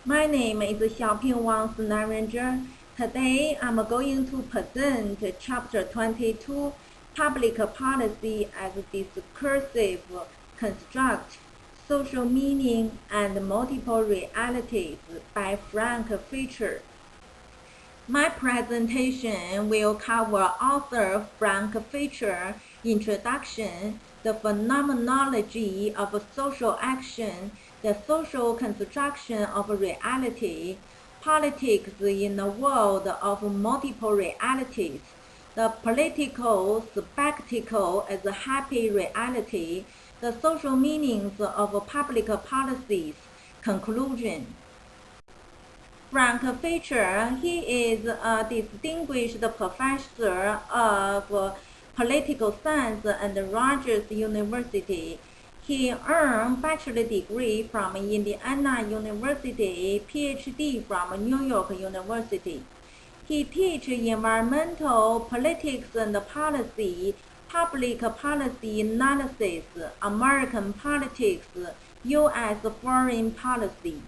My name is Xiaoping Wang Schneringer. Today I'm going to present Chapter 22, Public Policy as Discursive Construct, Social Meaning and Multiple Realities by Frank Fischer. My presentation will cover author Frank Fischer's introduction, the phenomenology of social action, the social construction of reality, politics in a world of multiple realities, the political spectacle as a happy reality, the social meanings of public policies, conclusion. Frank Fischer, he is a distinguished professor of political science at Rutgers University. He earned bachelor degree from Indiana University, PhD from New York University. He teaches environmental politics and policy, public policy analysis, American politics, U.S. foreign policy.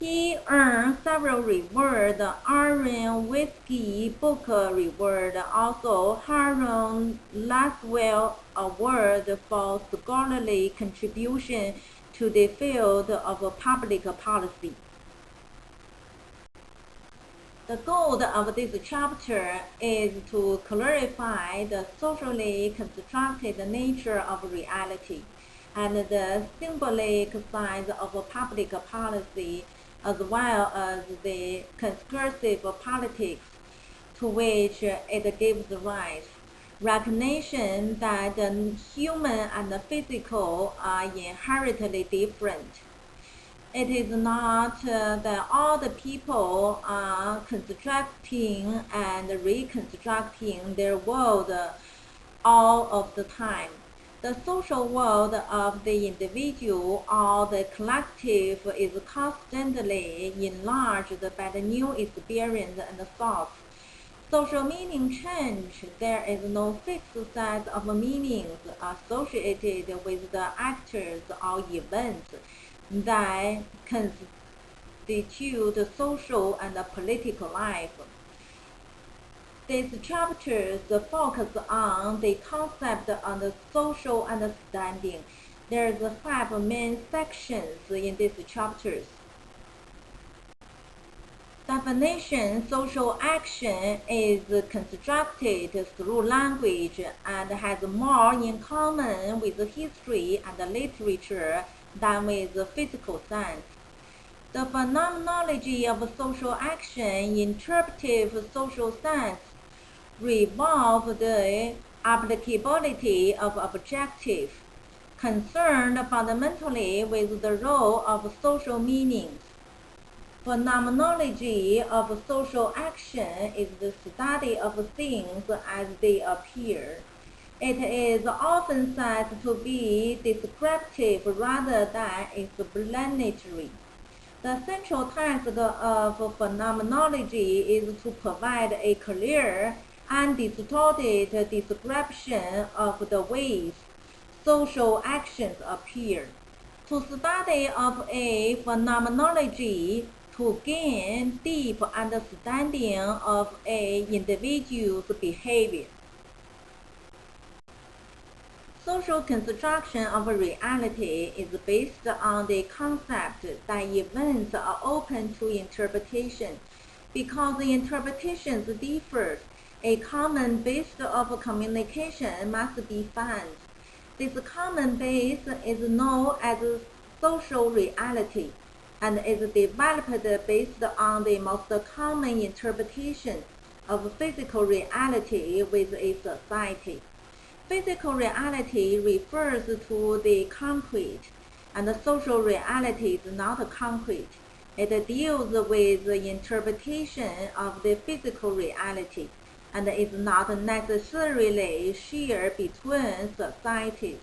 He earned several rewards, Iron Whiskey Book Reward, also Harold Laswell Award for scholarly contribution to the field of public policy. The goal of this chapter is to clarify the socially constructed nature of reality and the symbolic size of public policy, as well as the discursive politics to which it gives rise. Recognition that the human and the physical are inherently different. It is not that all the people are constructing and reconstructing their world all of the time. The social world of the individual or the collective is constantly enlarged by the new experience and thoughts. Social meaning change. There is no fixed set of meanings associated with the actors or events that constitute social and political life. These chapters focus on the concept of the social understanding. There are 5 main sections in these chapters. Definition: social action is constructed through language and has more in common with history and literature than with physical science. The phenomenology of social action, interpretive social science, revolve the applicability of objectives, concerned fundamentally with the role of social meanings. Phenomenology of social action is the study of things as they appear. It is often said to be descriptive rather than explanatory. The central task of phenomenology is to provide a clear, undistorted description of the ways social actions appear. To study of a phenomenology to gain deep understanding of an individual's behavior. Social construction of reality is based on the concept that events are open to interpretation. Because the interpretations differ, a common base of communication must be found. This common base is known as social reality and is developed based on the most common interpretation of physical reality with a society. Physical reality refers to the concrete, and social reality is not concrete. It deals with the interpretation of the physical reality and is not necessarily shared between societies.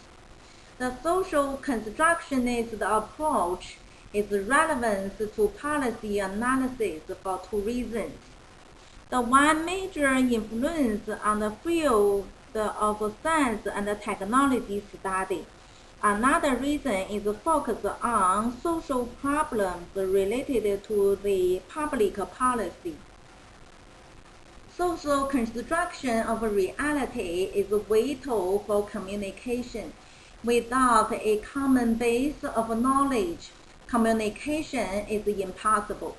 The social constructionist approach is relevant to policy analysis for 2 reasons. The one major influence on the field of science and technology study Another reason is the focus on social problems related to the public policy. Social construction of reality is vital for communication. Without a common base of knowledge, communication is impossible.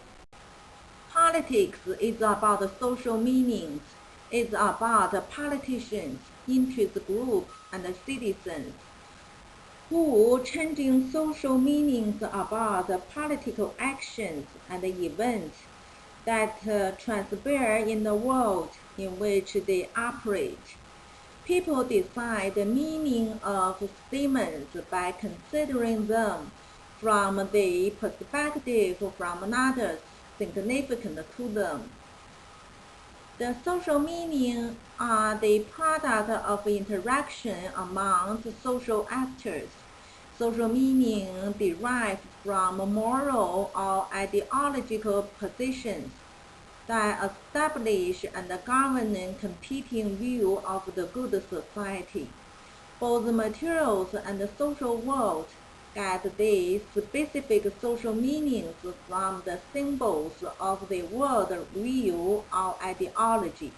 Politics is about social meanings. It's about politicians, interest groups, and citizens who changing social meanings about political actions and events that transpire in the world in which they operate. People decide the meaning of statements by considering them from the perspective from another significant to them. The social meaning are the product of interaction among social actors. Social meaning derives from moral or ideological positions that establish and govern competing views of the good society. Both materials and the social world get the specific social meanings from the symbols of the world view or ideology.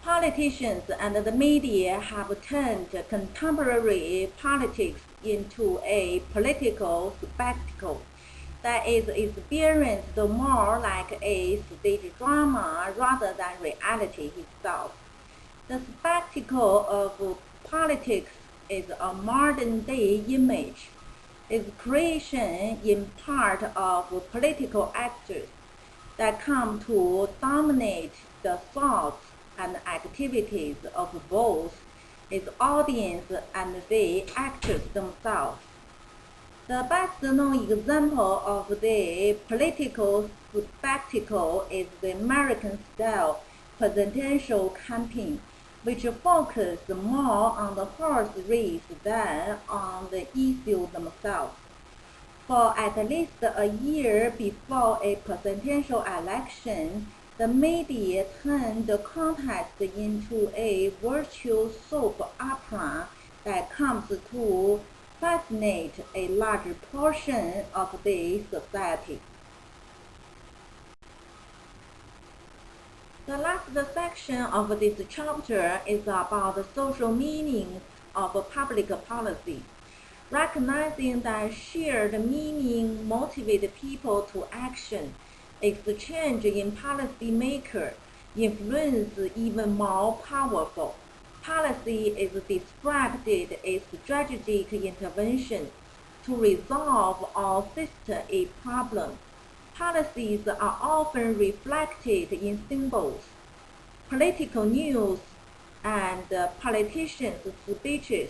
Politicians and the media have turned contemporary politics into a political spectacle that is experienced more like a stage drama rather than reality itself. The spectacle of politics is a modern-day image, its creation in part of political actors that come to dominate the thoughts and activities of both its audience and the actors themselves. The best-known example of the political spectacle is the American-style presidential campaign, which focused more on the horse race than on the issues themselves. For at least a year before a presidential election, the media turned the contest into a virtual soap opera that comes to fascinate a large portion of the society. The last section of this chapter is about the social meaning of public policy. Recognizing that shared meaning motivates people to action, exchange in policymaker influence even more powerful. Policy is described as strategic intervention to resolve or assist a problem. Policies are often reflected in symbols. Political news and politicians' speeches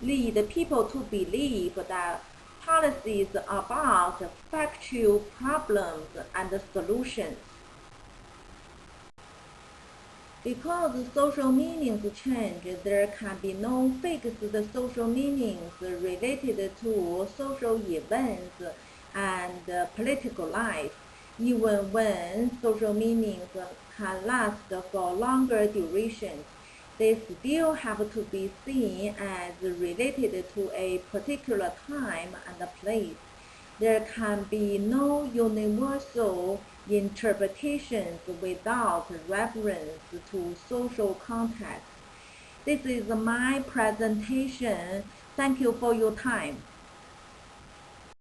lead people to believe that policies are about factual problems and solutions. Because social meanings change, there can be no fixed social meanings related to social events and political life, even when social meanings can last for longer durations. They still have to be seen as related to a particular time and place. There can be no universal interpretations without reference to social context. This is my presentation. Thank you for your time.